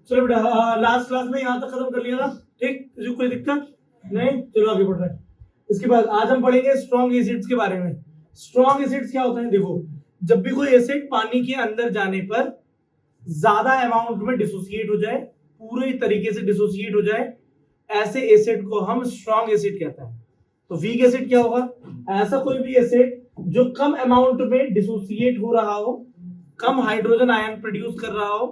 चलो बेटा last class में यहाँ तक खत्म कर लिया था, ठीक, किसी को कोई दिक्कत नहीं, चलो आगे बढ़ रहे हैं। इसके बाद आज हम पढ़ेंगे स्ट्रॉन्ग एसिड्स के बारे में। स्ट्रॉन्ग एसिड्स क्या होता है? देखो, जब भी कोई एसिड पानी के अंदर जाने पर ज्यादा अमाउंट में डिसोसिएट हो जाए, पूरे तरीके से डिसोसिएट हो जाए, ऐसे एसिड को हम स्ट्रॉन्ग एसिड कहते हैं। तो वीक एसिड क्या होगा? ऐसा कोई भी एसिड जो कम अमाउंट में डिसोसिएट हो रहा हो, कम हाइड्रोजन आयन प्रोड्यूस कर रहा हो,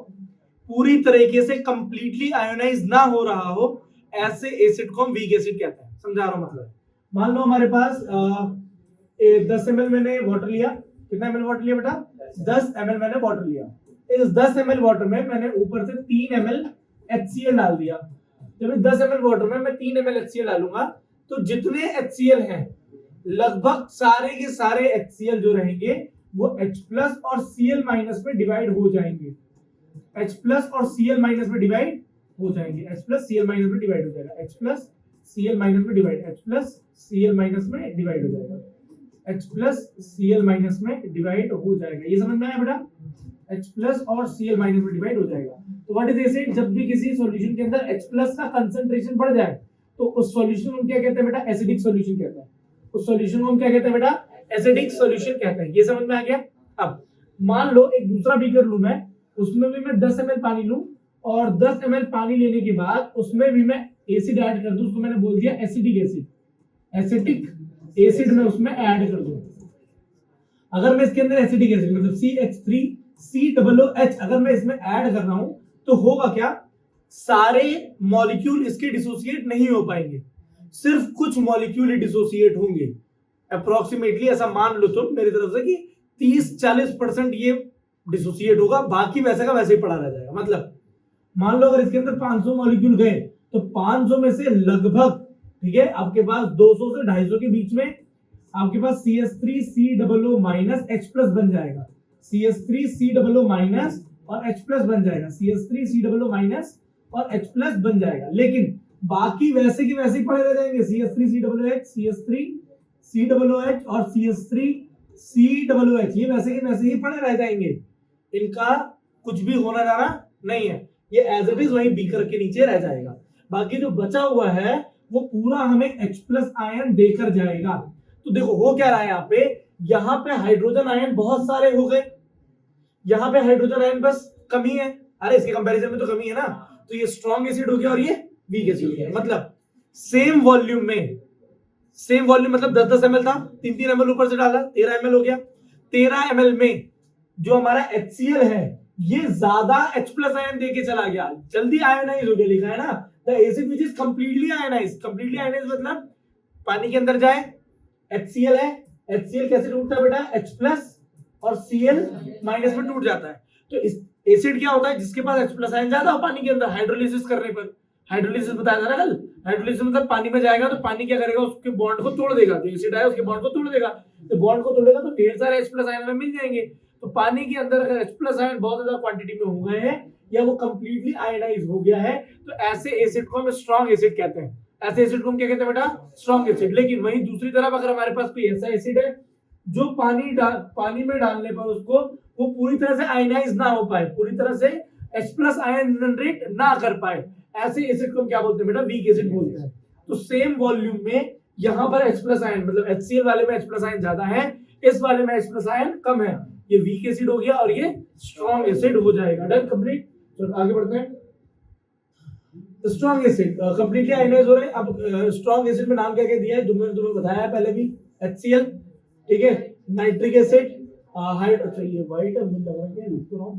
पूरी तरीके से कंप्लीटली आयोनाइज ना हो रहा हो, ऐसे एसिड को हम वीक एसिड कहते हैं। समझा रहा हूं मतलब? मान लो हमारे पास 10 ml मैंने वाटर लिया। कितना ml वाटर लिया बेटा? 10 ml मैंने वाटर लिया। इस 10 ml वाटर में मैंने ऊपर से 3 ml HCl डाल दिया। जब इस 10 ml वाटर में मैं 3 ml HCl डालूंगा तो जितने HCl हैं लगभग सारे के सारे HCl जो रहेंगे वो H प्लस और Cl माइनस में डिवाइड हो जाएंगे। H प्लस और Cl माइनस में डिवाइड हो जाएंगे। H प्लस Cl माइनस में डिवाइड हो जाएगा। H प्लस Cl माइनस में divide, H plus Cl minus में डिवाइड हो जाएगा। H प्लस Cl माइनस में डिवाइड हो जाएगा। ये समझ में आया बेटा? H प्लस और Cl माइनस में डिवाइड हो जाएगा। तो व्हाट इज एसिड? जब भी किसी सॉल्यूशन के अंदर H प्लस का कंसंट्रेशन बढ़ जाए तो उस सॉल्यूशन को क्या कहते हैं बेटा? एसिडिक सॉल्यूशन कहते हैं। उस सॉल्यूशन को हम क्या कहते हैं बेटा? एसिडिक सॉल्यूशन कहते हैं। ये समझ में आ गया? अब मान लो एक दूसरा बीकर लूं मैं, उसमें भी मैं 10 ml पानी लूं और 10 ml पानी लेने के बाद उसमें भी मैं एसिड ऐड कर दूं, उसको मैंने बोल दिया एसिडिक एसिड। एसिडिक एसिड में उसमें ऐड कर दूं। अगर मैं इसके अंदर एसिडिक एसिड मतलब CH3COOH अगर मैं इसमें ऐड कर रहा हूं तो होगा क्या? सारे मॉलिक्यूल इसके डिसोसिएट नहीं हो पाएंगे, सिर्फ कुछ मॉलिक्यूल ही डिसोसिएट होंगे। अप्रोक्सीमेटली ऐसा मान लो तुम मेरी तरफ से कि 30-40% ये डिसोसिएट होगा, बाकी वैसे का वैसे ही पड़ा रह जाएगा। मतलब मान लो अगर इसके अंदर 500 मॉलिक्यूल गए तो 500 में से लगभग, ठीक है, आपके पास 200 से 250 के बीच में आपके पास CH3COO माइनस H प्लस बन जाएगा। CH3COO माइनस और H प्लस बन जाएगा। CH3COO माइनस और H प्लस बन जाएगा, लेकिन बाकी वैसे के वैसे ही पड़े रह जाएंगे। CH3COOH, CH3COOH और CH3COOH ये वैसे के वैसे ही पड़े रह जाएंगे। इनका कुछ भी होना जाना नहीं है, ये एज इट इज वही बीकर के नीचे रह जाएगा। बाकी जो बचा हुआ है वो पूरा हमें H प्लस आयन देकर जाएगा। तो देखो हो क्या रहा है यहाँ पे हाइड्रोजन आयन बहुत सारे हो गए, यहाँ पे हाइड्रोजन आयन बस कमी है। अरे इसके कंपैरिजन में तो कमी है ना, तो ये स्ट्रॉन्ग एसिड हो गया और ये वीक एसिड हो गया। मतलब सेम वॉल्यूम में, सेम वॉल्यूम मतलब 10-10 ml था, 3-3 ml ऊपर से डाला, 13 ml हो गया। 13 ml में जो हमारा HCl है ये ज्यादा H प्लस आयन देके चला गया, जल्दी आयोनाइज हो गया। लिखा है ना the acid which is completely ionise. Completely ionise मतलब पानी के अंदर जाए, HCl है, HCl कैसे टूटता है बेटा? H प्लस और Cl माइनस में टूट जाता है। तो इस एसिड क्या होता है? जिसके पास H प्लस आयन ज्यादा हो पानी के अंदर, हाइड्रोलिसिस करने पर, हाइड्रोलिसिस बताया था ना कल, हाइड्रोलिसिस मतलब पानी में जाएगा तो पानी क्या करेगा? उसके बॉन्ड को तोड़ देगा। जो एसिड है उसके बॉन्ड को तोड़ देगा, तो बॉन्ड को तोड़ेगा तो ढेर सारे H प्लस आयन हमें मिल जाएंगे। तो पानी के अंदर अगर H प्लस आयन बहुत ज्यादा क्वांटिटी में हो गए हैं या वो कंप्लीटली आयोनाइज हो गया है तो ऐसे एसिड को हम स्ट्रॉन्ग एसिड कहते हैं। ऐसे एसिड को हम क्या कहते हैं बेटा? Strong acid. लेकिन वहीं दूसरी तरफ अगर हमारे पास कोई ऐसा एसिड है जो पानी में डालने पर उसको वो पूरी तरह से आयोनाइज ना हो पाए, पूरी तरह से H प्लस आयन जनरेट ना कर पाए, ऐसे एसिड को हम क्या बोलते हैं बेटा? वीक एसिड बोलते हैं। तो सेम वॉल्यूम में यहाँ पर H प्लस आयन मतलब HCl वाले में H प्लस आयन ज्यादा है, इस वाले में H प्लस आयन कम है, ये वीक एसिड हो गया और ये स्ट्रॉन्ग एसिड हो जाएगा। Done, complete. चलो आगे बढ़ते हैं। स्ट्रॉन्ग एसिड कंप्लीटली आयोनाइज हो रहे हैं। अब स्ट्रॉन्ग एसिड में नाम क्या क्या दिया है जो मैंने तुम्हें बताया है पहले भी? HCl, ठीक है, नाइट्रिक एसिड, अच्छा ये व्हाइट है, मुझे लग रहा है लिख तो रहा हूं,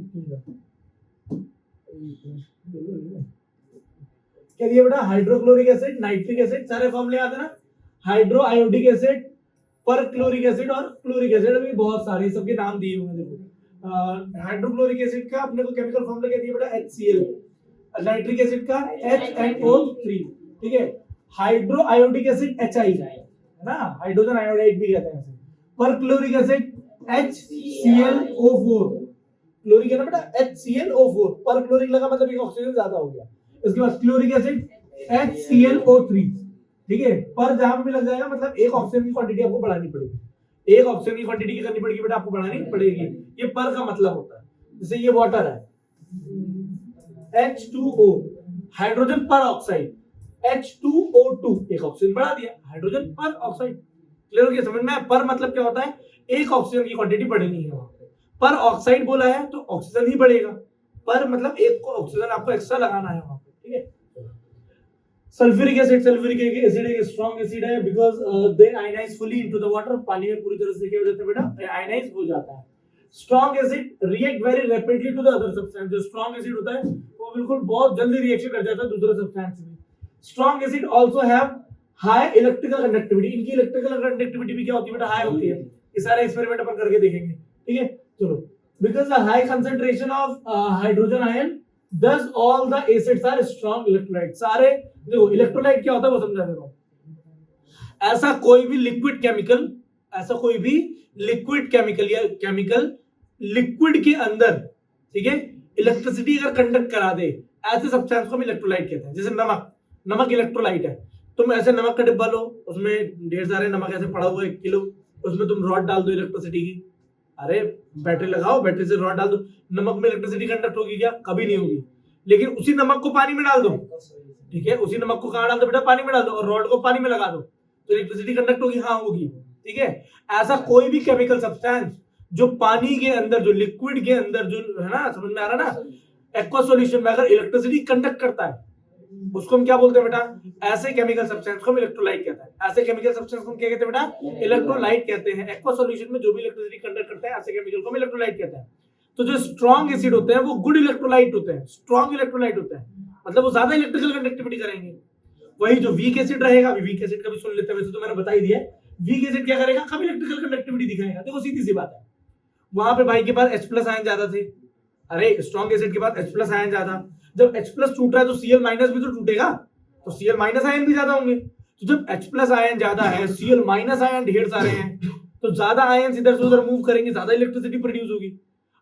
क्या दिया बेटा? हाइड्रोक्लोरिक एसिड, नाइट्रिक एसिड, सारे फॉर्मूले याद है ना? हाइड्रो आयोडिक एसिड, पर क्लोरिक एसिड और क्लोरिक एसिड, अभी बहुत सारे सबके नाम दिए हुए हैं। देखो हाइड्रोक्लोरिक एसिड का अपने को केमिकल फॉर्मूला क्या दिया बेटा? HCl। नाइट्रिक एसिड का HNO3, ठीक है। हाइड्रो आयोडिक एसिड HI है ना, हाइड्रोजन आयोडाइड भी कहते हैं इसे। पर क्लोरिक एसिड HClO4, क्लोरिक है ना बेटा? HClO4, पर क्लोरिक लगा मतलब एक ऑक्सीजन ज्यादा हो गया। इसके बाद क्लोरिक एसिड HClO3, ठीक है, पर जहां भी लग जाएगा मतलब एक ऑक्सीजन की क्वांटिटी आपको बढ़ानी पड़ेगी, एक ऑक्सीजन की क्वांटिटी की करनी पड़ेगी बेटा, आपको बढ़ानी पड़ेगी। ये पर का मतलब होता है। जैसे ये वाटर है H2O हाइड्रोजन पर ऑक्साइड, H2O2 एक ऑक्सीजन बढ़ा दिया, हाइड्रोजन पर ऑक्साइड। क्लियर हो गया? समझ में आया? पर मतलब क्या होता है, एक ऑक्सीजन की क्वांटिटी बढ़नी है वहां पे। पर ऑक्साइड बोला है तो ऑक्सीजन ही बढ़ेगा, पर मतलब एक को ऑक्सीजन आपको एक्स्ट्रा लगाना है वहां पे, ठीक है। सल्फ्यूरिक एसिड एक स्ट्रॉन्ग एसिड है because they ionise fully into the water, पानी में पूरी तरह से क्या हो जाता है बेटा, आयनाइज हो जाता है। Strong acid react very rapidly to the other substance, जो स्ट्रॉन्ग एसिड होता है वो बिल्कुल बहुत जल्दी रिएक्शन कर जाता है दूसरे सब्सटेंस में। Strong acid also have high electrical conductivity, इनकी इलेक्ट्रिकल कंडक्टिविटी भी क्या होती है बेटा, हाई होती है। ये सारे एक्सपेरिमेंट अपन करके देखेंगे, ठीक है। चलो, because the high concentration of hydrogen ion thus all the acids are strong electrolyte। सारे देखो इलेक्ट्रोलाइट क्या होता है वो समझा दे रहा हूं। ऐसा कोई भी लिक्विड केमिकल या केमिकल लिक्विड के अंदर, ठीक है, इलेक्ट्रिसिटी अगर कंडक्ट करा दे, ऐसे सब्सटेंस को हम इलेक्ट्रोलाइट कहते हैं। जैसे नमक इलेक्ट्रोलाइट है। तुम ऐसे नमक का डिब्बा लो, उसमें ढेर सारे नमक ऐसे पड़ा हुआ है 1 किलो, उसमें तुम रॉड डाल दो इलेक्ट्रिसिटी की, अरे बैटरी लगाओ, बैटरी से रॉड डाल दो, नमक में इलेक्ट्रिसिटी कंडक्ट होगी क्या? कभी नहीं होगी। लेकिन उसी नमक को पानी में डाल दो, ठीक है, उसी नमक को कहां डाल दो बेटा, पानी में डाल दो, और रॉड को पानी में लगा दो तो इलेक्ट्रिसिटी कंडक्ट होगी, हाँ होगी, ठीक है। ऐसा कोई भी केमिकल सब्सटेंस जो पानी के अंदर, जो लिक्विड के अंदर, जो है ना, समझ में आ रहा ना, एक्वा सॉल्यूशन में अगर इलेक्ट्रिसिटी कंडक्ट करता है उसको हम क्या बोलते हैं बेटा, ऐसे केमिकल सब्सटेंस को हम इलेक्ट्रोलाइट कहते हैं। ऐसे केमिकल सब्सटेंस को हम क्या कहते हैं बेटा, इलेक्ट्रोलाइट कहते हैं। एक्वा सॉल्यूशन में जो भी इलेक्ट्रिसिटी कंडक्ट करता है ऐसे केमिकल को हम इलेक्ट्रोलाइट कहते हैं। तो जो स्ट्रॉन्ग एसिड होते हैं वो गुड इलेक्ट्रोलाइट होते हैं, स्ट्रॉन्ग इलेक्ट्रोलाइट होते हैं, मतलब वो ज्यादा इलेक्ट्रिकल कंडक्टिविटी करेंगे। वही जो वीक एसिड रहेगा, अभी वीक एसिड का भी सुन लेते हैं, वैसे तो मैंने बता ही दिया। वीक एसिड क्या करेगा, कम इलेक्ट्रिकल कंडक्टिविटी दिखाएगा। देखो सीधी सी बात है, वहां पे भाई के पास H+ आयन ज्यादा थे, अरे स्ट्रॉन्ग एसिड के पास H+ आयन ज्यादा, जब H+ टूट रहा है तो Cl- भी तो टूटेगा, तो Cl- आयन भी ज्यादा होंगे। तो जब H+ आयन ज्यादा है, Cl- आयन ढेर सारे हैं, तो ज्यादा आयन इधर से उधर मूव करेंगे, ज्यादा इलेक्ट्रिसिटी प्रोड्यूस होगी।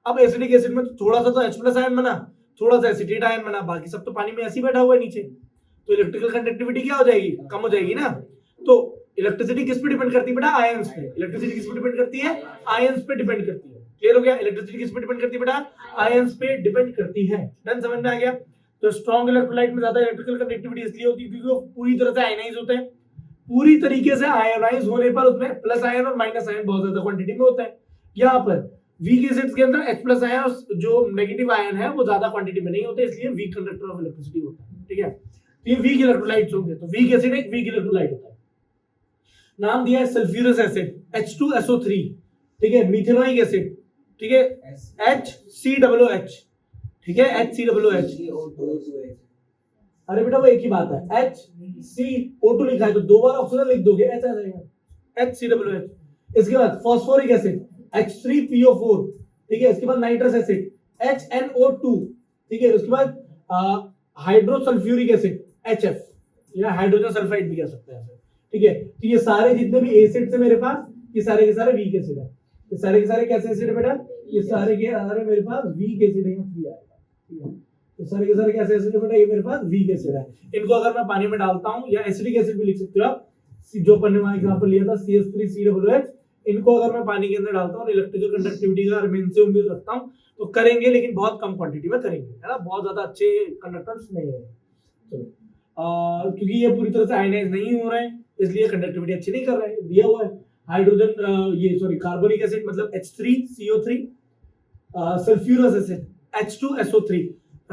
अब एसिडिक एसिड में तो थोड़ा सा तो H+ आयन बना, थोड़ा सा एसिटेट आयन बना, बाकी सब तो पानी में ऐसे ही बैठा हुआ है नीचे, तो इलेक्ट्रिकल कंडक्टिविटी क्या हो जाएगी, कम हो जाएगी ना। तो इलेक्ट्रिसिटी किस पे डिपेंड करती है बेटा, आयंस पे। इलेक्ट्रिसिटी किस पे डिपेंड करती है, आयंस पे डिपेंड करती है। क्लियर हो गया? इलेक्ट्रिसिटी किस पे डिपेंड करती है बेटा, आयंस पे डिपेंड करती है। डन, समझ में आ गया? तो स्ट्रॉन्ग इलेक्ट्रोलाइट में ज्यादा इलेक्ट्रिकल कंडक्टिविटी इसलिए होती है क्योंकि वो पूरी तरह से आयनाइज होते हैं। पूरी तरीके से आयनाइज होने पर उसमें प्लस आयन और माइनस आयन बहुत ज्यादा क्वांटिटी में होता है। यहाँ पर वीक एसिड्स के अंदर H+ आयन और जो नेगेटिव आयन है वो ज्यादा क्वांटिटी में नहीं होते, इसलिए वीक कंडक्टर ऑफ इलेक्ट्रिसिटी होता है, ठीक है। तो ये वीक इलेक्ट्रोलाइट्स होंगे, तो वीक एसिड एक वीक इलेक्ट्रोलाइट होता है। नाम दिया है सल्फ्यूरस एसिड, H2SO3, ठीक है, मिथेनोइक एसिड, ठीक है, HCOOH, ठीक है, HCOOH। अरे बेटा वो एक ही बात है, HCO2 लिखा है तो 2 बार ऑक्सीजन लिख दोगे, ऐसा आ जाएगा HCOOH। इसके बाद फास्फोरिक एसिड H3PO4, ठीक है, इसके बाद नाइट्रस एसिड HNO2, ठीक है, उसके बाद हाइड्रोसल्फ्यूरिक एसिड HF, या हाइड्रोजन सल्फाइड भी कह सकते हैं, ठीक है। तो ये सारे जितने भी एसिड है मेरे पास, ये सारे के सारे वीक एसिड है। ये सारे के सारे कैसे एसिड है बेटा, ये सारे के सारे मेरे पास वीक एसिड है, 3 आएगा, ठीक है। तो सारे के सारे कैसे एसिड है बेटा, ये मेरे पास वीक एसिड है। इनको अगर मैं पानी में डालता हूं, या एसिडिक एसिड भी लिख सकते हो आप, जो अपन ने वहां एग्जांपल लिया था CH3COOH, इनको अगर मैं पानी के अंदर डालता हूं और इलेक्ट्रिकल कंडक्टिविटी का मैं इनसे उम्मीद रखता हूं तो करेंगे, लेकिन बहुत कम क्वांटिटी में करेंगे, है ना, बहुत ज्यादा अच्छे कंडक्टर्स नहीं है। चलो, क्योंकि ये पूरी तरह से आयनाइज नहीं हो रहे हैं इसलिए कंडक्टिविटी अच्छी नहीं कर रहे हैं। दिया हुआ है हाइड्रोजन ये सॉरी कार्बोनिक एसिड मतलब H3CO3, सल्फ्यूरस एसिड H2SO3,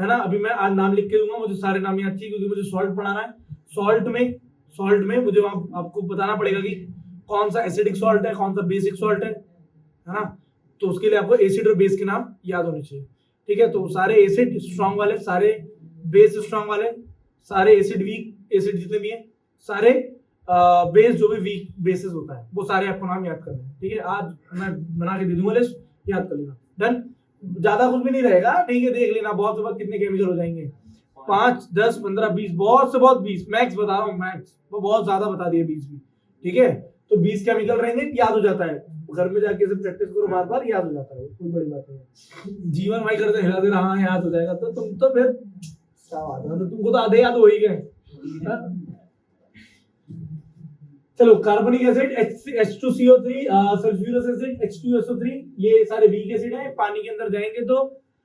है ना। अभी मैं आज नाम लिख के दूंगा, मुझे सारे नाम याद चाहिए क्योंकि मुझे सॉल्ट पढ़ाना है। सॉल्ट में मुझे आपको बताना पड़ेगा कि कौन सा एसिडिक सॉल्ट है, कौन सा बेसिक सॉल्ट है ना। तो उसके लिए आपको एसिड और बेस के नाम याद होने चाहिए, ठीक है। तो सारे एसिड स्ट्रॉन्ग वाले, सारे बेस स्ट्रॉन्ग वाले, सारे एसिड वीक एसिड जितने भी हैं, सारे बेस जो भी वीक बेसिस होता है वो सारे आपको नाम याद करने हैं, ठीक है। आज मैं बना के दे दूंगा लिस्ट, याद कर लेना। डन, ज्यादा कुछ भी नहीं रहेगा, ठीक है, देख लेना बहुत से बहुत कितने केमिकल हो जाएंगे, 5, 10, 15, 20, बहुत से बहुत 20 मैक्स बता रहा हूँ, मैक्स वो बहुत ज्यादा बता दिया 20 भी, ठीक है। तो 20 केमिकल रहेंगे, याद हो जाता है, घर में जाके से प्रैक्टिस करो, बार बार याद हो जाता है, कोई बड़ी बात नहीं। जीवन भाई करते हिला दे रहा, हाँ याद हो जाएगा, तो तुम तो फिर क्या बात है, तुमको तो आधे याद हो ही गए। चलो, कार्बनिक acid H2CO3, sulphurous acid H2SO3, ये सारे वीक एसिड है, पानी के अंदर जाएंगे तो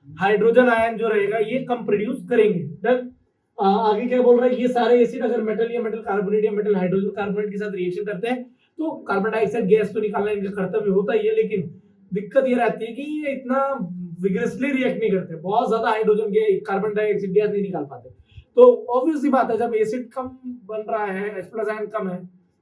हाइड्रोजन आयन जो रहेगा ये कम प्रोड्यूस करेंगे। डन। आगे क्या बोल रहा है, ये सारे एसिड अगर मेटल या मेटल कार्बोनेट या मेटल हाइड्रोजन कार्बोनेट के साथ रिएक्शन करते हैं तो कार्बन डाइऑक्साइड गैस तो निकालना इनका कर्तव्य होता ही है, लेकिन दिक्कत ये रहती है कि ये इतना विग्रेसली रिएक्ट नहीं करते, बहुत ज्यादा hydrogen gas carbon dioxide gas नहीं निकाल पाते। तो ऑब्वियस सी बात है, जब एसिड कम बन रहा है, H+ आयन कम है,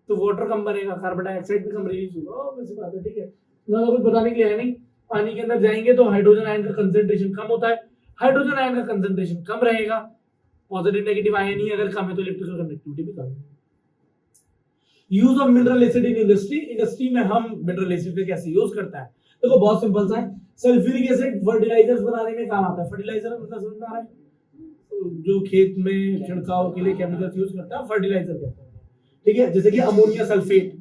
तो वाटर कम बनेगा, कार्बन डाइऑक्साइड भी कम रिलीज होगा, ऑब्वियस सी बात है। ठीक है, ज्यादा कुछ बताने के लिए है नहीं। पानी के अंदर जाएंगे तो हाइड्रोजन आयन का कंसेंट्रेशन कम होता है, हाइड्रोजन आयन का कंसेंट्रेशन कम रहेगा, पॉजिटिव नेगेटिव आयन ही अगर कम है तो इलेक्ट्रिकल कंडक्टिविटी भी कम है। Use of mineral acid in industry, industry में हम मिनरल एसिड का कैसे यूज करता है, देखो बहुत सिंपल सा है। सल्फ्यूरिक एसिड फर्टिलाइजर्स बनाने में काम आता है। फर्टिलाइजर मतलब समझ में आ रहा है, जो खेत में छिड़काव के लिए केमिकल्स यूज करता है फर्टिलाइजर कहते हैं। ठीक है, जैसे कि अमोनिया सल्फेट,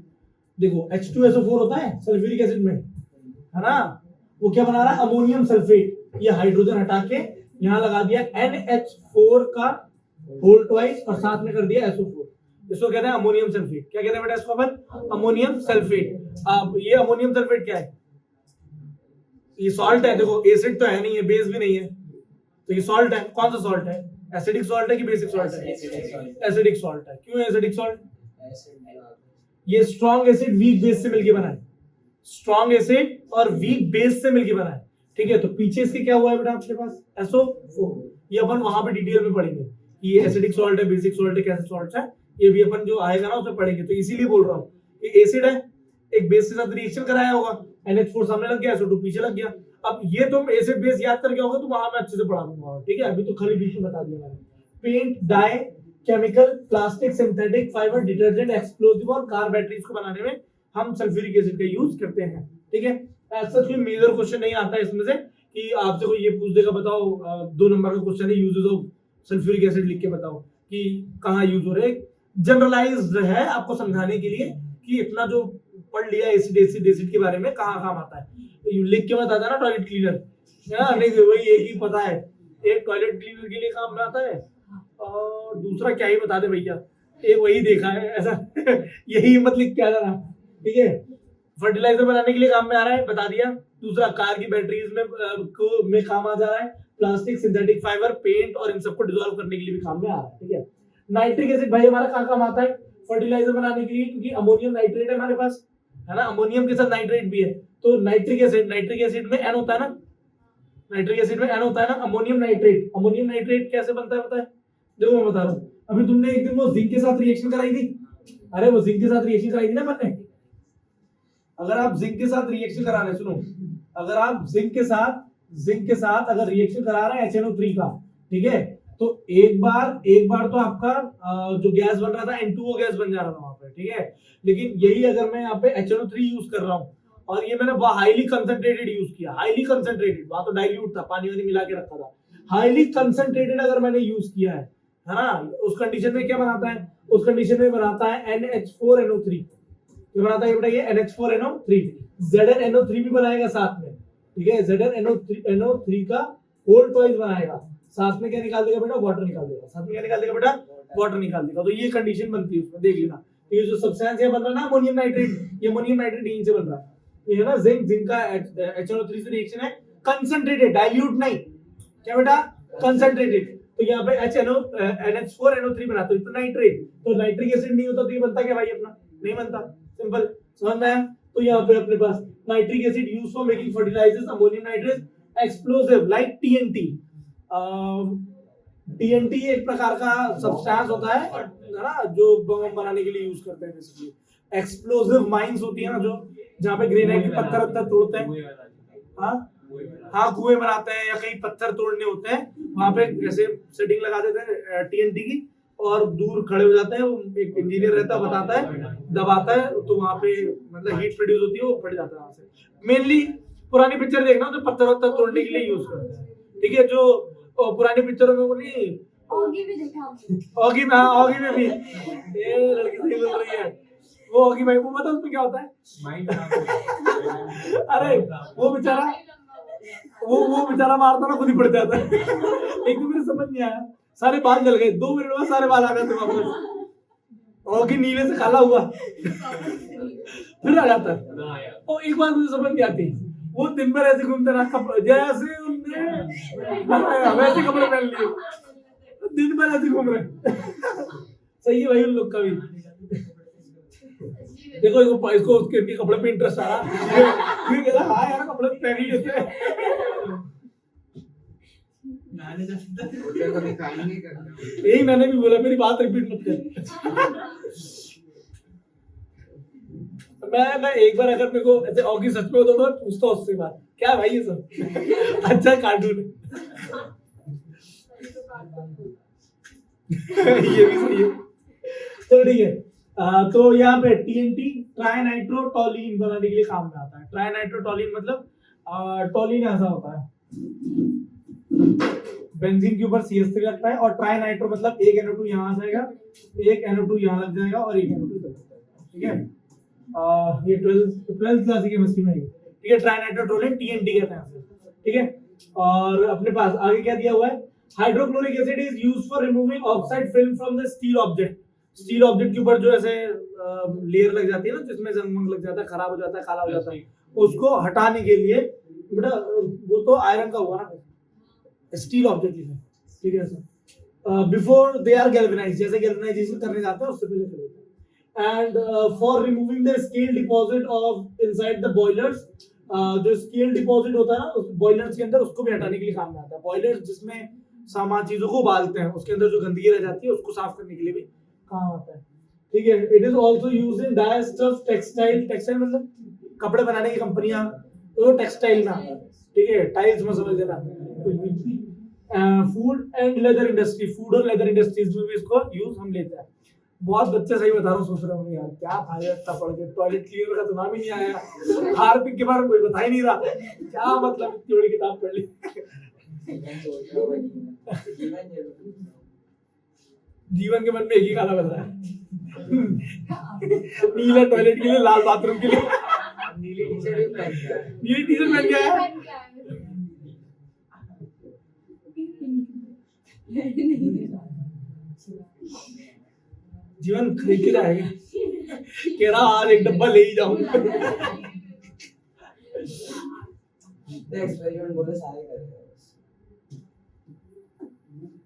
देखो H2SO4 होता है सल्फ्यूरिक एसिड में, है ना, वो क्या बना रहा है, अमोनियम सल्फेट। ये हाइड्रोजन हटा के यहाँ लगा दिया NH4 का होल ट्वाइस और साथ में कर दिया SO4, इसको कहते हैं अमोनियम सल्फेट। क्या कहते हैं बेटा इसको अपन, अमोनियम सल्फेट। अब ये अमोनियम सल्फेट क्या है, ये सॉल्ट है। देखो एसिड तो है नहीं है, बेस भी नहीं है, तो ये सॉल्ट है। कौन सा सॉल्ट है, एसिडिक सॉल्ट है कि बेसिक सॉल्ट है, एसिडिक सॉल्ट है। क्यों है एसिडिक सॉल्ट, ये स्ट्रॉन्ग एसिड वीक बेस से मिलके बना है, स्ट्रॉन्ग एसिड और वीक बेस से मिलके बना है। ठीक है, तो पीछे इसके क्या हुआ है बेटा आपके पास, SO4। ये अपन वहां पे डिटेल में पढ़ेंगे कि ये एसिडिक सॉल्ट है, बेसिक सॉल्ट है, कैसे सॉल्ट है, ये भी अपन जो आएगा ना उसमें पढ़ेंगे। तो इसीलिए बोल रहा हूँ कि एसिड है, एक बेस के साथ रिएक्शन कराया होगा, NH4 सामने लग गया, SO2 पीछे लग गया। अब ये तुम एसिड बेस याद करके होगा तो वहां मैं अच्छे से पढ़ा दूंगा। ठीक है, अभी तो खाली बीच में बता दिया मैंने। Paint, dye, chemical, plastic, synthetic fibre, detergent, explosive और कार बैटरीज को बनाने में हम सल्फ्यूरिक एसिड का यूज करते हैं। ठीक है, ऐसा कोई मेजर क्वेश्चन नहीं आता है इसमें से कि आपसे कोई ये पूछ देगा बताओ 2 नंबर का क्वेश्चन है यूजेस ऑफ सल्फ्यूरिक एसिड, लिख के बताओ कि कहाँ यूज हो रहे हैं। जनरलाइज्ड है आपको समझाने के लिए कि इतना जो पढ़ लिया एसिड एसिड एसिड के बारे में कहाँ काम आता है, लिख के बताता ना टॉयलेट क्लीनर, नहीं वही एक ही पता है, एक टॉयलेट क्लीनर के लिए काम में आता है और दूसरा क्या ही बता दे भैया, एक वही देखा है ऐसा यही मत लिख के आ जाना। ठीक है, फर्टिलाइजर बनाने के लिए काम में आ रहा है, बता दिया। दूसरा कार की बैटरीज में काम आ जा रहा है, प्लास्टिक, सिंथेटिक फाइबर, पेंट और इन सबको डिसॉल्व करने के लिए भी काम में आ रहा है। ठीक है, नाइट्रिक एसिड भाई हमारा कहाँ काम आता है, फर्टिलाइजर बनाने के लिए, क्योंकि अमोनियम नाइट्रेट है हमारे पास, है ना, अमोनियम के साथ नाइट्रेट भी है, तो नाइट्रिक एसिड में N होता है ना, नाइट्रिक एसिड में N होता है ना, अमोनियम नाइट्रेट कैसे बनता है पता है, देखो मैं बता रहा हूँ। अभी तुमने एक दिन वो जिंक के साथ रिएक्शन कराई थी, अरे वो जिंक के साथ रिएक्शन कराई थी ना मैंने। अगर आप जिंक के साथ रिएक्शन करा रहे, सुनो, अगर आप जिंक के साथ अगर रिएक्शन करा रहे हैं HNO3 का, ठीक है, तो एक बार तो आपका जो गैस बन रहा था N2O गैस बन जा रहा था वहां पे। ठीक है, लेकिन यही अगर मैं यहाँ पे HNO3 यूज कर रहा हूँ और ये मैंने हाईली कंसंट्रेटेड यूज किया, हाईली कंसंट्रेटेड, वहां तो डाइल्यूट था, पानी वानी मिला के रखा था, हाईली कंसंट्रेटेड अगर मैंने यूज किया है ना, उस कंडीशन में क्या बनाता है, उस कंडीशन में बनाता है NH4NO3। ये बनाता है बेटा, ये NH4NO3, ZnNO3 भी बनाएगा साथ में। ठीक है, ZnNO3 का होल ट्वाइस बनाएगा, साथ में क्या निकाल देगा बेटा, वाटर निकाल देगा, साथ में क्या निकाल देगा बेटा, वाटर निकाल देगा। तो ये कंडीशन बनती है उसमें, देख लेना। ये जो सब्सटेंस है बन रहा है ना अमोनियम नाइट्रेट, ये अमोनियम नाइट्रेट यहीं से बन रहा है, ये है ना जिंक का HNO3 से रिएक्शन है, कंसंट्रेटेड, डाइल्यूट नहीं, क्या बेटा, कंसंट्रेटेड। तो यहाँ पे NH4NO3 बनाते हो तो नाइट्रेट, तो नाइट्रिक एसिड नहीं होता तो ये बनता क्या भाई अपना, नहीं बनता, सिंपल, समझ में आया। तो यहाँ पे अपने पास nitric acid use for making fertilisers, ammonium nitrate, explosive like TNT। TNT एक प्रकार का सब्सटेंस होता है ना, जो बम बनाने के लिए यूज करते हैं बेसिकली। एक्सप्लोसिव माइंस होती है ना, जो जहाँ पे ग्रेनाइट के पत्थर तोड़ते हैं, हाँ कुएं बनाते हैं या कहीं पत्थर तोड़ने होते हैं, वहां पे ऐसे सेटिंग लगा देते हैं TNT की और दूर खड़े हो जाते हैं, एक इंजीनियर रहता है, बताता है, दबाता है, तो वहां पे मतलब हीट प्रोड्यूस होती है, वो फट जाता है वहां से। मेनली पुरानी पिक्चर देखना तो पत्थर वत्थर तोड़ने के लिए यूज करते हैं। ठीक है, जो पुरानी पिक्चरों में वो नहीं, ऑगी भी देखा, ऑगी में, हाँ ऑगी में भी, ये लड़की सही बोल रही है, वो ऑगी भाई, वो पता उसमें क्या होता है, अरे वो बेचारा मारता ना खुद ही पड़ जाता है एक तो मेरे समझ नहीं आया, सारे बाल जल गए, 2 मिनट में सारे बाल आ गए थे वापस, ऑगी नीले से काला हुआ फिर आ जाता है। और एक बात मुझे समझ नहीं आती, वो दिन भर ऐसे घूमते ना, जैसे वैसे कपड़े पहन लिए, दिन भर ऐसे घूम रहे। सही है भाई उन लोग का भी। देखो इसको उसके इनके कपड़े पे इंटरेस्ट आ रहा, फिर कह रहा हाँ यार कपड़े पहन ही लेते हैं। यही मैंने भी बोला, मेरी बात रिपीट मत कर। मैं एक बार अगर मेरे को ऐसे ऑगी सच में होता तो मैं पूछता उससे बात, क्या भाई ये सब अच्छा कार्टून ये भी सही है। तो ठीक है, तो यहाँ पे TNT ट्राइनाइट्रोटोलीन बनाने के लिए काम में आता है। ट्राइनाइट्रोटोलीन मतलब टोलीन ऐसा होता है, बेंजीन के ऊपर CH3 लगता है, और ट्राइनाइट्रो मतलब एक NO2 यहाँ आ जाएगा, एक NO2 यहाँ लग जाएगा और एक NO2 इधर लग जाएगा। ठीक है, ये 12th क्लास की केमिस्ट्री में है। ठीक है, ट्राइनाइट्रोटोलीन TNT कहते हैं। ठीक है, और अपने पास आगे क्या दिया हुआ है, hydrochloric acid is used for removing oxide film from the steel object. Steel object के ऊपर जो ऐसे लेयर लग जाती है ना, जिसमें जंग लग जाता है, खराब हो जाता है, काला हो जाता है, उसको हटाने के लिए बेटा वो तो आयरन का हुआ ना, स्टील ऑब्जेक्ट लिखा। ठीक है sir, before they are galvanised, जैसे गैल्वेनाइजेशन करने जाते हैं उससे पहले कर देते हैं। And for removing the scale deposit of inside the boilers, जो स्केल डिपॉजिट होता है ना उस बॉयलर्स के अंदर, उसको भी हटाने के लिए काम में आता है। बॉयलर्स जिसमें सामान चीजों को उबालते हैं, उसके अंदर जो गंदगी रह जाती है उसको साफ करने के लिए भी काम आता है। ठीक है, it is also used in dyestuff textile. Textile मतलब कपड़े बनाने की कंपनियां, तो टेक्सटाइल में आता है। ठीक है, टाइल्स में समझ लेना। Food and leather industry, food और लेदर इंडस्ट्रीज में भी इसको यूज हम लेते हैं। बहुत बच्चे सही बता रहा हूँ, सोच रहे होंगे यार क्या फायदा इतना पढ़ के, टॉयलेट क्लीनर का तो नाम ही नहीं आया, हार्पिक के बारे में कोई बता ही नहीं रहा, क्या मतलब इतनी बड़ी किताब पढ़ ली। जीवन के मन में एक ही गाना बज रहा है, नीला टॉयलेट के लिए, लाल बाथरूम के लिए। नीली टी शर्ट पहन गया है। जीवन खरीद के जाएगा, कह रहा आज एक डब्बा ले ही जाऊं। एक्सपेरिमेंट बोले सारे करेंगे,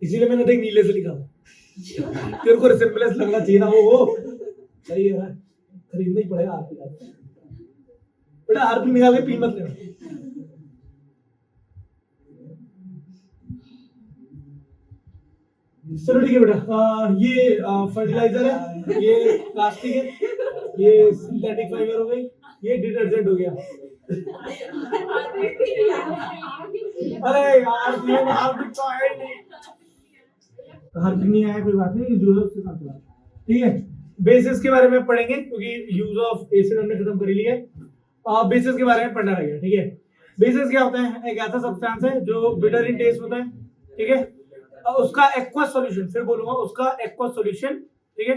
इसीलिए मैंने देख नीले से लिखा था, तेरे को रिसेम्बलेंस लगना चाहिए ना। वो सही है, खरीदना ही पड़ेगा आरपी। बेटा आरपी निकाल के पी मत लेना। चलो ठीक है बेटा, ये फर्टिलाइजर है, ये प्लास्टिक है, ये सिंथेटिक फाइबर हो गई, ये डिटर्जेंट हो गया। अरे यार ये हार्पिक तो है नहीं, हार्पिक नहीं आया कोई बात नहीं, जो उसके साथ चला। ठीक है, बेसिस के बारे में पढ़ेंगे क्योंकि यूज ऑफ एसिड हमने खत्म कर लिया है। बेसिस के बारे में पढ़ना रहेगा। ठीक है, बेसिस क्या होता है, एक ऐसा सब्सटेंस है जो बिटर इन टेस्ट होता है। ठीक है, उसका एक्वस सॉल्यूशन, फिर बोलूंगा उसका एक्वस सॉल्यूशन। ठीक है,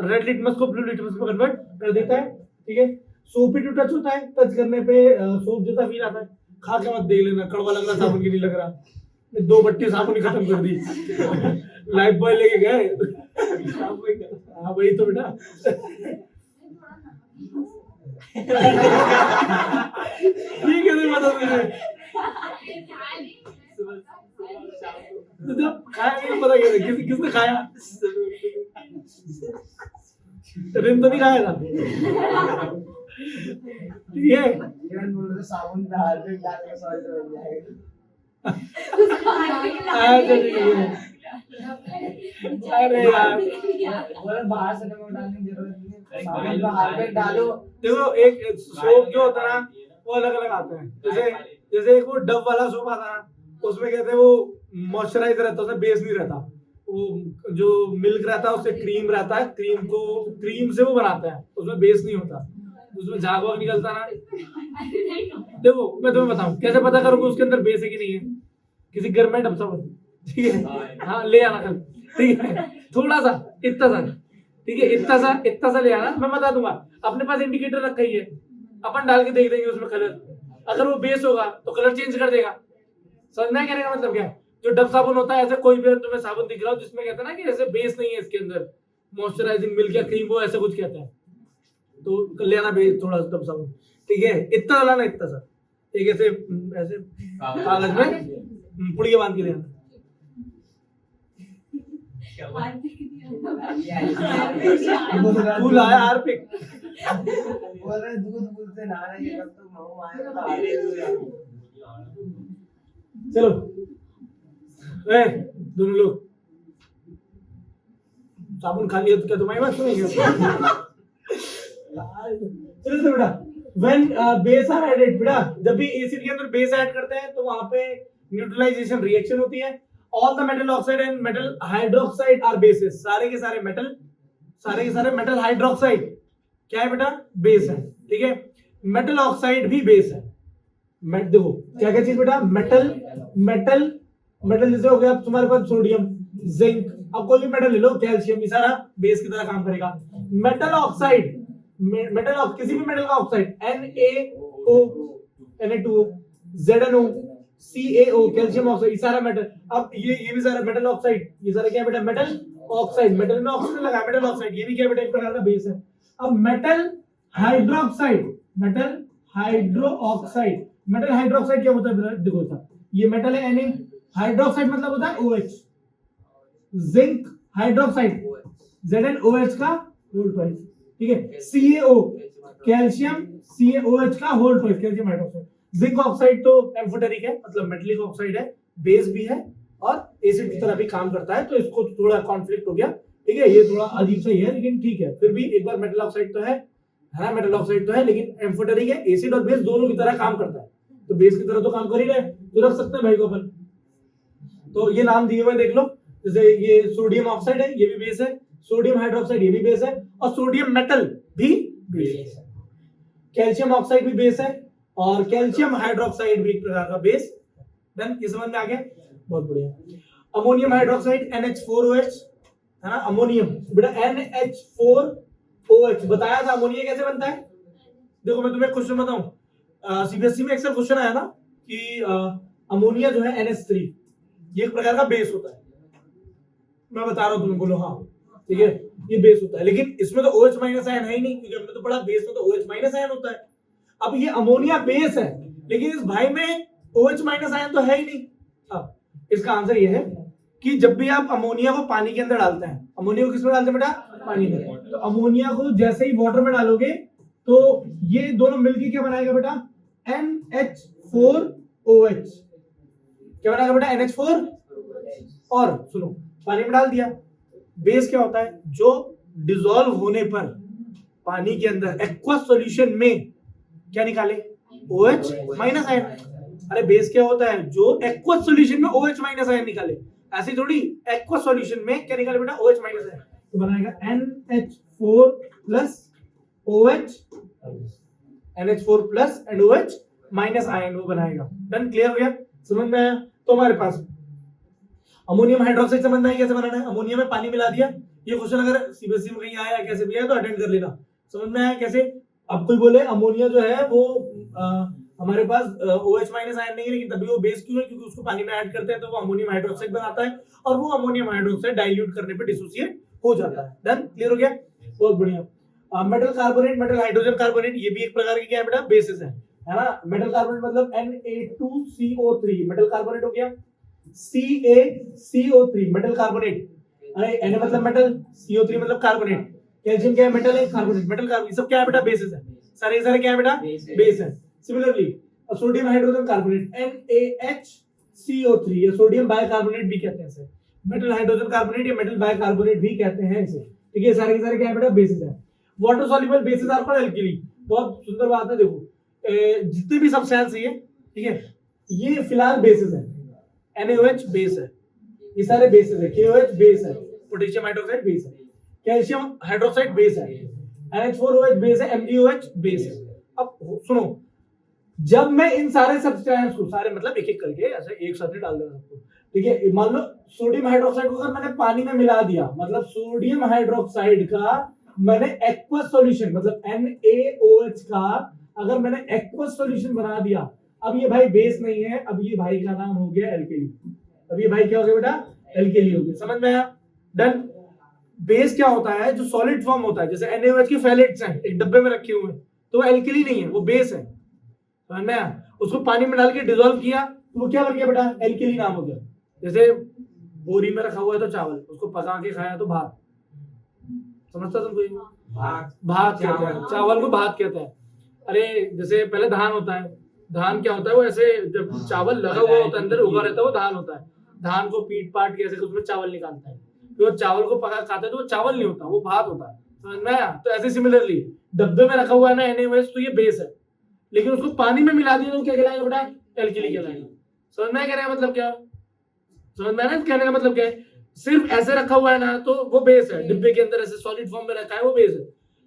रेड लिटमस को ब्लू लिटमस में कन्वर्ट कर देता है। ठीक है, सोपी टू टच होता है, टच करने पे सोप जैसा फील आता है। खा के मत देख लेना, कड़वा लग रहा, साबुन की नहीं लग रहा। 2 बट्टी साबुन ही खत्म कर दी, लाइफ बॉय लेके गए। हाँ वही तो बेटा। ठीक है, बता तो खाया नहीं, पता क्या किसने खाया, रिन तो नहीं खाया था। ठीक है, साबुन पे हार्पिक डाल के सॉल्ट बन जाएगा। अरे यार बाहर से नमक डालने की जरूरत नहीं है, साबुन पे हार्पिक डालो। देखो एक सोप जो होता है ना वो अलग अलग आते हैं, जैसे एक वो डव वाला सोप आता है ना, उसमें कहते हैं वो मॉइस्चराइज रहता है, उसमें बेस नहीं रहता। वो जो मिल्क रहता है उससे क्रीम रहता है, क्रीम से वो बनाता है, उसमें बेस नहीं होता, उसमें झाग वाग निकलता ना। देखो मैं तुम्हें बताऊं कैसे पता करोगे उसके अंदर बेस है कि नहीं है, किसी गवर्नमेंट अफसर। ठीक है, हाँ ले आना कल। ठीक है, थोड़ा सा इतना सा, ठीक है इतना सा ले आना, मैं बता दूंगा। अपने पास इंडिकेटर रखा ही है, अपन डाल के देख देंगे उसमें कलर, अगर वो बेस होगा तो कलर चेंज कर देगा। समझना कहने का मतलब क्या है, जो डब साबुन होता है, ऐसे कोई भी तुम्हें साबुन दिख रहा हो जिसमें कहता है ना कि ऐसे बेस नहीं है इसके अंदर, मॉइस्चराइजिंग मिल्क या क्रीम, वो ऐसे कुछ कहता है, तो ले आना बेस थोड़ा सा डब साबुन। ठीक है, इतना लाना, इतना सा। एक ऐसे ऐसे कागज में पुड़िया बांध के ले आना। तू लाया हार्पिक, बोल रहे दूध से नहा रही है, कब तक महू आएगा तो चलो दोनों लोग साबुन खा लिया तो क्या तुम्हारी बात सुनेंगे? चलो तो बेटा व्हेन बेस आर एडेड, बेटा जब भी एसिड के अंदर बेस ऐड करते हैं तो वहां पे न्यूट्रलाइजेशन रिएक्शन होती है। All the metal oxide and metal hydroxide are bases, सारे के सारे मेटल हाइड्रोक्साइड क्या है बेटा? बेस है। ठीक है, मेटल ऑक्साइड भी बेस है। देखो क्या क्या चीज बेटा? मेटल जैसे हो गया तुम्हारे पास सोडियम, जिंक, अब कोई भी मेटल ले लो, कैल्शियम, ये सारा बेस की तरह काम करेगा। मेटल ऑक्साइड, किसी भी मेटल का oxide NaO, Na2O, ZnO, CaO, calcium oxide, ये सारा मेटल। अब ये भी सारा मेटल ऑक्साइड, ये सारा क्या है बेटा? Metal oxide. मेटल में ऑक्सीजन लगा, मेटल ऑक्साइड, ये भी क्या बेटा? एक प्रकार का बेस है। अब मेटल हाइड्रोक्साइड क्या होता है बेटा? देखो था ये मेटल है Na, हाइड्रोक्साइड मतलब होता है OH, जिंक हाइड्रोक्साइड ZnOH का होल ट्वाइस। ठीक है, CaO कैल्शियम CaOH का whole twice, calcium hydroxide. Zinc oxide तो एम्फोटेरिक है, मतलब मेटलिक ऑक्साइड है, बेस भी है और एसिड की तरह भी काम करता है, तो इसको थोड़ा कॉन्फ्लिक्ट हो गया। ठीक है, ये थोड़ा अजीब सा ही है लेकिन ठीक है, फिर भी एक बार मेटल ऑक्साइड तो है मेटल ऑक्साइड तो है लेकिन एम्फोटेरिक है, एसिड और बेस दोनों की तरह काम करता है, तो बेस की तरह तो काम कर ही रहे, तो रख सकते हैं भाई को अपन। तो ये नाम दिए हुए देख लो, जैसे ये सोडियम ऑक्साइड है, ये भी बेस है, सोडियम हाइड्रोक्साइड ये भी बेस है, और सोडियम मेटल भी बेस है। कैल्शियम ऑक्साइड भी बेस है और कैल्शियम हाइड्रोक्साइड भी एक प्रकार का बेस। डन, ये समझ में आ गया? बहुत बढ़िया। अमोनियम हाइड्रोक्साइड NH4OH है ना, अमोनियम बेटा NH4OH बताया था। अमोनिया कैसे बनता है? देखो मैं तुम्हें क्वेश्चन बताऊं, CBSE में अक्सर क्वेश्चन आया ना कि अमोनिया जो है NH3, ये एक प्रकार का बेस होता है। मैं बता रहा हूं तुम्हें, बोलो हाँ ठीक है, ये बेस होता है, लेकिन इसमें तो OH माइनस आयन है ही नहीं, क्योंकि हमने तो पढ़ा बेस में तो OH माइनस आयन होता है। अब ये अमोनिया बेस है लेकिन इस भाई में OH माइनस आयन तो है ही नहीं। अब इसका आंसर ये है कि जब भी आप अमोनिया को पानी के अंदर डालते हैं, अमोनिया को किसमें डालते हैं बेटा? पानी में। तो अमोनिया को जैसे ही वाटर में डालोगे तो ये दोनों मिलकर क्या बनाएगा बेटा? NH4OH। क्या बनाएगा बेटा? NH4। और सुनो, पानी में डाल दिया, बेस क्या होता है? जो डिसॉल्व होने पर पानी के अंदर एक्वस सॉल्यूशन में क्या निकाले? OH minus ion. अरे बेस क्या होता है? जो एक्वस सॉल्यूशन में OH माइनस आयन निकाले। ऐसी थोड़ी, एक्वस सॉल्यूशन में क्या निकाले बेटा? OH minus ion. तो बनाएगा NH4 plus OH, NH4 plus and OH minus ion, वो बनाएगा। डन, क्लियर हो गया? समझ में आया? तो हमारे पास अमोनियम हाइड्रोक्साइड समझना है कैसे बनाना है। अमोनिया में पानी मिला दिया, ये क्वेश्चन अगर सीबीएसई में कहीं आया कैसे भी आया तो अटेंड कर लेना। समझ में आया कैसे? अब कोई बोले अमोनिया जो है वो हमारे पास OH माइनस आयन नहीं है, लेकिन तभी वो बेस क्यों है? क्योंकि उसको पानी में ऐड करते हैं तो वो अमोनियम हाइड्रोक्साइड बनाता है, और वो अमोनियम हाइड्रोक्साइड डाइल्यूट करने पे डिसोसिएट हो जाता है। डन, क्लियर हो गया? बहुत बढ़िया। Metal carbonate, metal hydrogen carbonate, ये भी एक प्रकार की क्या है बेटा? बेसिस है ना। मेटल कार्बोनेट मतलब Na2CO3 मेटल कार्बोनेट हो गया। CaCO3 मेटल कार्बोनेट, अरे Na मतलब मेटल, CO3 मतलब कार्बोनेट, कैल्शियम क्या है? मेटल है, कार्बोनेट, मेटल कार्बोनेट, सब क्या है बेटा? बेसिस है। सारे सारे क्या है बेटा? बेस है। Similarly sodium hydrogen carbonate NaHCO3, या सोडियम बाइकार्बोनेट भी कहते हैं इसे, मेटल हाइड्रोजन कार्बोनेट या मेटल बाइकार्बोनेट भी कहते हैं इसे। ठीक है, सारे के सारे क्या है बेटा? बेसिस है। Water soluble bases are called alkali. बहुत सुंदर बात है, देखो जितने भी सब्सटेंस है, ठीक है, ये फिलहाल बेसिस है। NaOH बेस है, ये सारे बेसिस है। KOH बेस है, पोटेशियम हाइड्रोक्साइड बेस है, कैल्शियम हाइड्रोक्साइड बेस है, NH4OH बेस है, MgOH बेस है। अब सुनो, जब मैं इन सारे सब्सटेंस को, सारे मतलब एक एक करके ऐसे एक साथ डाल देना सबको, ठीक है। मान लो सोडियम हाइड्रोक्साइड को अगर मैंने पानी में मिला दिया, मतलब सोडियम हाइड्रोक्साइड का मैंने एक्वस सॉल्यूशन, मतलब NaOH का अगर मैंने एक्वस सॉल्यूशन बना दिया, अब ये भाई बेस नहीं है, अब ये भाई का नाम हो गया एल्केली। अब ये भाई क्या हो गया बेटा? एल्केली हो गया। समझ में आया? डन। बेस क्या होता है? जो सॉलिड फॉर्म होता है, जैसे NaOH के फेलेट्स हैं एक डब्बे में रखे हुए हैं, तो वो एल्केली नहीं है, वो बेस है। समझ में आया? उसको पानी में डाल के डिसॉल्व किया तो वो क्या बन गया बेटा, एल्केली नाम हो गया। जैसे बोरी में रखा हुआ है तो चावल, उसको पका के खाया तो भात, समझता तुमको? भात कहते हैं, चावल को भात कहते हैं। अरे जैसे पहले धान होता है, धान क्या होता है, वो ऐसे जब चावल लगा हुआ होता है अंदर उगा रहता है वो धान होता है। धान को पीट पाट के ऐसे उसमें चावल निकालता है, फिर वो चावल को पका खाता है तो वो चावल नहीं होता, वो भात होता है, समझ में आया? तो ऐसे सिमिलरली डब्बे में रखा हुआ है ना NaOH, तो ये बेस है, लेकिन उसको पानी में मिला दिया तो क्या कहलाएगा बेटा, एल्केली कहलाएगा। समझ में कहने का मतलब क्या, समझ में आया ना कहने का मतलब क्या है? सिर्फ ऐसे रखा हुआ है ना तो वो बेस है, डिब्बे के अंदर ऐसे सॉलिड फॉर्म में रखा है वो बेस है,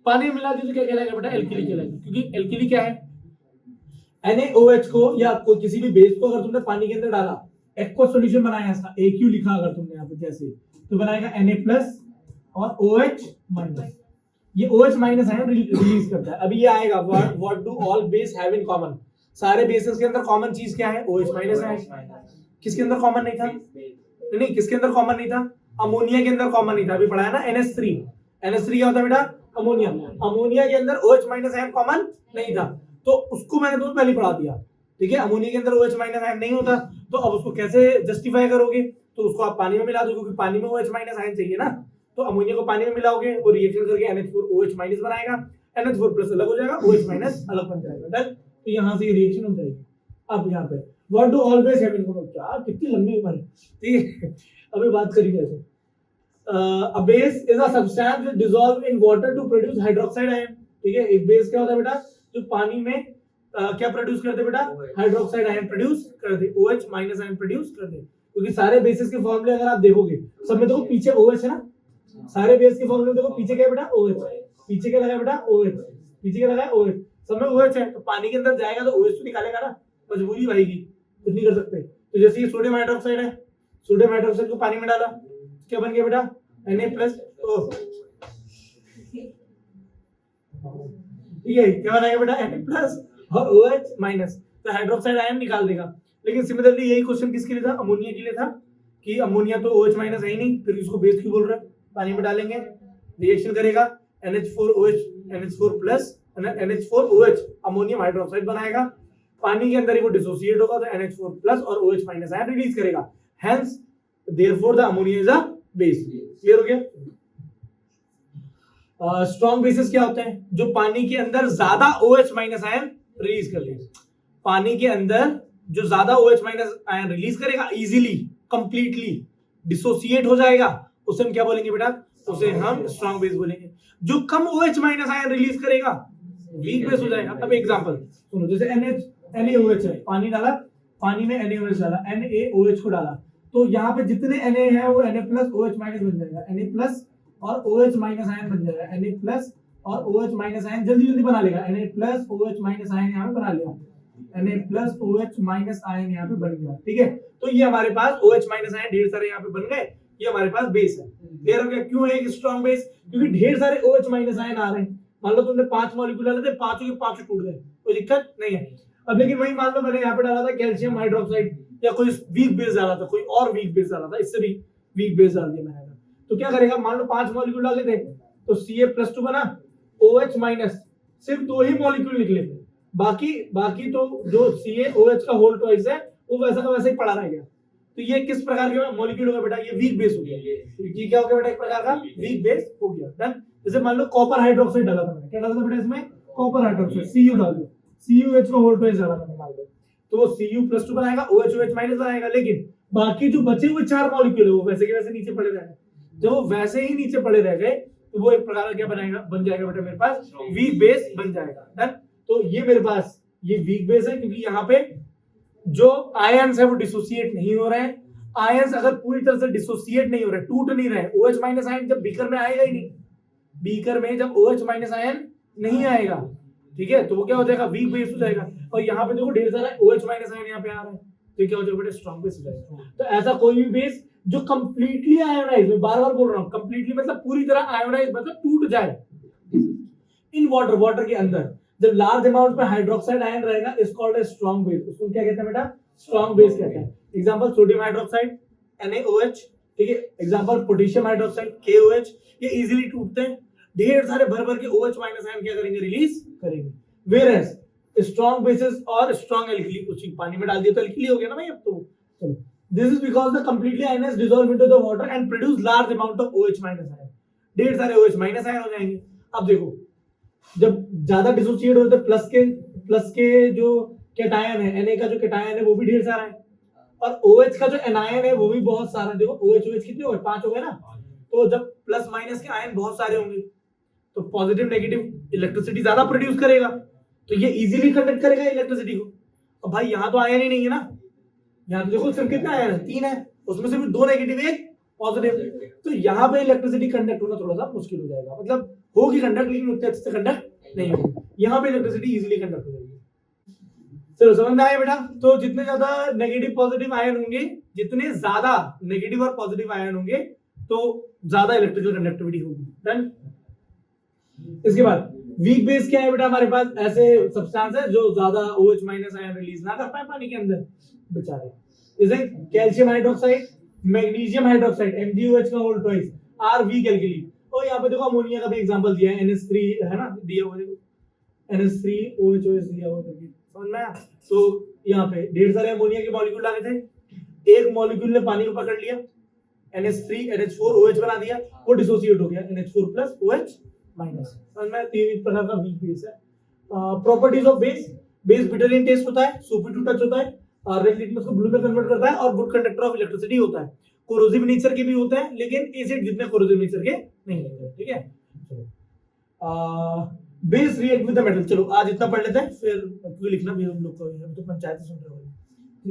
पानी में मिला दिया तो क्या कहलाएगा बेटा, एल्केली कहलाएगा। क्योंकि एल्केली क्या है, NaOH को या कोई किसी भी बेस को अगर तुमने पानी के अंदर डाला, एक्वा सॉल्यूशन बनाया इसका, AQ लिखा अगर तुमने यहाँ पे जैसे, तो बनाएगा Na+ और OH-। ये OH- आयन रिलीज करता है। अभी ये आएगा, what do all base have in common, सारे बेसेस के अंदर कॉमन चीज क्या है, OH- है। किसके अंदर कॉमन नहीं था, नहीं किसके अंदर कॉमन नहीं था, अमोनिया के अंदर कॉमन नहीं था, अभी पढ़ाया ना NH3। NH3 क्या होता है बेटा, अमोनिया। अमोनिया के अंदर OH- आयन कॉमन नहीं था, तो उसको मैंने तुम्हें पहले पढ़ा दिया, ठीक है। अमोनिया के अंदर OH- आयन नहीं होता, तो अब उसको कैसे जस्टिफाई करोगे, तो उसको आप पानी में मिला दो, क्योंकि पानी में OH- आयन चाहिए ना, तो अमोनिया को पानी में मिलाओगे, वो रिएक्शन करके NH4OH- बनाएगा, NH4+ अलग हो जाएगा, OH- अलग बन जाएगा, डन। तो यहाँ से ये रिएक्शन हो जाएगी। अब यहाँ पे what do always have in common, क्या कितनी लंबी उम्र है, ठीक है। अभी बात करेंगे ऐसे, a base is a substance which dissolve in water to produce hydroxide ion, ठीक है। एक बेस क्या होता है बेटा, जो पानी में क्या प्रोड्यूस करते बेटा, हाइड्रोक्साइड आयन प्रोड्यूस कर दे, OH- आयन प्रोड्यूस कर दे। क्योंकि सारे बेसिस के फॉर्मूले अगर आप देखोगे सब में देखो पीछे OH है ना, सारे बेस के फॉर्मूले देखो पीछे क्या है बेटा, OH, पीछे क्या लगा है बेटा, OH, पीछे क्या लगा है, OH, सब में OH है, तो पानी के अंदर जाएगा तो OH तो निकालेगा ना, मजबूरी भाई की, कुछ नहीं कर सकते। तो जैसे ये सोडियम हाइड्रोक्साइड है, सोडियम हाइड्रोक्साइड को पानी में डाला, क्या बन गया बेटा, Na+O, ठीक है, क्या बनाएगा बेटा, Na+ और OH-। तो हाइड्रोक्साइड आयन निकाल देगा। लेकिन सिमिलरली यही क्वेश्चन किसके लिए था, अमोनिया के लिए था, कि अमोनिया तो OH- है ही नहीं, फिर इसको बेस क्यों बोल रहा है, पानी में डालेंगे रिएक्शन करेगा, NH4OH NH4+ NH4OH ammonium hydroxide बनाएगा, पानी के अंदर ही वो डिसोसिएट होगा तो NH4+ और OH- आयन रिलीज करेगा, hence therefore the ammonia is a base. Clear हो गया? स्ट्रॉन्ग बेसिस क्या होते हैं, जो पानी के अंदर ज्यादा OH- आयन रिलीज करते हैं, पानी के अंदर जो ज्यादा OH- आयन रिलीज करेगा, इजीली कंप्लीटली डिसोसिएट हो जाएगा, उसे हम क्या बोलेंगे बेटा, उसे हम स्ट्रॉन्ग बेस बोलेंगे। जो कम OH- आयन रिलीज करेगा वीक बेस हो जाएगा। अब एग्जांपल सुनो, जैसे NaOH है, पानी डाला, पानी में NaOH डाला, NaOH को डाला, तो यहाँ पे जितने Na है वो Na+ OH- बन जाएगा, Na+ और OH- आयन बन जाएगा, Na+ और OH- आयन जल्दी जल्दी बना लेगा, Na+ OH- आयन यहाँ पे बना लिया, Na+ OH- आयन यहाँ पे बन गया, ठीक है। तो ये हमारे पास OH- आयन ढेर सारे यहाँ पे बन गए, ये हमारे पास बेस है। क्लियर हो गया? क्यों है एक स्ट्रॉन्ग बेस, क्योंकि ढेर सारे OH- आयन आ रहे हैं। मान लो तुमने 5 मॉलिक्यूल डाले थे, पांचों के पांचों टूट गए, कोई दिक्कत नहीं है। अब लेकिन वही मान लो मैंने यहाँ पे डाला था कैल्शियम हाइड्रोक्साइड, या कोई वीक बेस डाला था, कोई और वीक बेस डाला था, इससे भी वीक बेस डाल दिया मैंने, तो क्या करेगा, मान लो 5 मॉलिक्यूल डाले थे तो Ca+2 बना, OH- सिर्फ 2 ही मॉलिक्यूल निकले, बाकी तो जो CaOH का होल ट्वाइस है वो वैसा का वैसा ही पड़ा रह गया। तो ये किस प्रकार के मॉलिक्यूल होगा बेटा, ये वीक बेस हो गया। ये क्या हो गया बेटा, एक प्रकार का वीक बेस हो गया, डन। जैसे मान लो कॉपर हाइड्रोक्साइड डाला था मैंने, क्या डाला था बेटा इसमें, कॉपर हाइड्रोक्साइड, Cu डाल दो, CuH का होल ट्वाइस डाला मैंने मान लो, तो वो Cu+2 बनाएगा, OH- बनाएगा, लेकिन बाकी जो बचे हुए 4 मॉलिक्यूल है वो वैसे के वैसे नीचे पड़े रहेंगे। जब वो वैसे ही नीचे पड़े रह गए तो वो एक प्रकार का क्या बनाएगा, बन जाएगा बेटा मेरे पास वीक बेस बन जाएगा, डन। तो ये मेरे पास ये वीक बेस है, क्योंकि यहाँ पे जो आयंस है वो डिसोसिएट नहीं हो रहे हैं। आयंस अगर पूरी तरह से डिसोसिएट नहीं हो रहे, टूट नहीं रहे, OH- आयन जब बीकर में आएगा ही नहीं, बीकर में जब OH- आयन नहीं आएगा, ठीक है, तो वो क्या हो जाएगा, वीक बेस हो जाएगा। और यहाँ पे देखो ढेर सारा OH- आयन यहाँ पे आ रहा है, तो क्या हो जाएगा बेटा, स्ट्रॉन्ग बेस हो जाएगा। तो ऐसा कोई भी बेस जो कंप्लीटली आयोनाइज, मैं बार बार बोल रहा हूँ, कंप्लीटली मतलब पूरी तरह आयोनाइज मतलब टूट जाए इन वाटर के अंदर, जब लार्ज अमाउंट में हाइड्रोक्साइड आयन रहेगा, is called a strong base. उसको क्या कहते हैं बेटा, स्ट्रॉन्ग बेस कहते हैं। एग्जांपल सोडियम हाइड्रोक्साइड NaOH, ठीक है। एग्जांपल पोटेशियम हाइड्रोक्साइड KOH, ये इजीली टूटते हैं, ढेर सारे भर भर के OH- आयन क्या करेंगे, रिलीज करेंगे। वेयरएज स्ट्रॉन्ग बेसिस और स्ट्रॉन्ग एल्कली, उसी पानी में डाल दिया तो एल्कली हो गया ना भाई अब तो। चलो, this is because the completely ion dissolve into the water and produce large amount of OH minus ion, ढेर सारे OH माइनस आयन हो जाएंगे। अब देखो, जब ज्यादा डिसोसिएट होते हैं प्लस के जो कैटायन है, Na का जो कैटायन है वो भी ढेर सारा है, और OH का जो एनायन है वो भी बहुत सारा है। देखो OH कितने हो गए, 5 हो गए ना। तो जब प्लस माइनस के आयन बहुत सारे होंगे तो पॉजिटिव नेगेटिव इलेक्ट्रिसिटी ज्यादा प्रोड्यूस करेगा, तो ये इजीली कंडक्ट करेगा इलेक्ट्रिसिटी को। अब भाई यहाँ तो आयन ही नहीं है ना, यहाँ तो देखो सिर्फ कितना आयन है, 3 है, उसमें से भी 2 नेगेटिव 1 पॉजिटिव, तो यहाँ पे इलेक्ट्रिसिटी कंडक्ट होना थोड़ा सा मुश्किल हो जाएगा, मतलब होगी कंडक्ट लेकिन उतने अच्छे से कंडक्ट नहीं होगी। यहाँ पे इलेक्ट्रिसिटी इजीली कंडक्ट हो जाएगी। चलो समझ में आया बेटा? तो जितने ज्यादा नेगेटिव पॉजिटिव आयन होंगे, जितने ज्यादा नेगेटिव और पॉजिटिव आयन होंगे तो ज्यादा इलेक्ट्रिकल कंडक्टिविटी होगी। डन। इसके बाद वीक बेस क्या है बेटा? हमारे पास ऐसे सब्सटेंस है जो ज्यादा OH माइनस आयन रिलीज ना कर पाए पानी के अंदर बेचारे, जैसे calcium hydroxide, magnesium hydroxide, MgOH का whole twice are weak alkali. और यहाँ पे देखो अमोनिया का भी एग्जांपल दिया है, NH3 है ना दिया हुआ, देखो NH3OH दिया हुआ, समझ में आया? तो यहाँ पे ढेर सारे अमोनिया के मॉलिक्यूल डाले थे, एक मॉलिक्यूल ने पानी को पकड़ लिया, NH3 NH4OH बना दिया, वो डिसोसिएट हो गया NH4 प्लस OH माइनस। समझ में? तीन प्रकार का वीक बेस है। Properties of base, base bitter in taste होता है, सूपी टू टच होता है, रेड लिटमस को ब्लू में कन्वर्ट करता है, और गुड कंडक्टर ऑफ इलेक्ट्रिसिटी होता है। कोरोसिव नेचर के भी होते हैं लेकिन एसिड जितने कोरोसिव नेचर के नहीं होते। ठीक है, base react with the metal. चलो आज इतना पढ़ लेते हैं, फिर क्यों लिखना भी हम लोग को, हम तो पंचायत सुन रहे हो।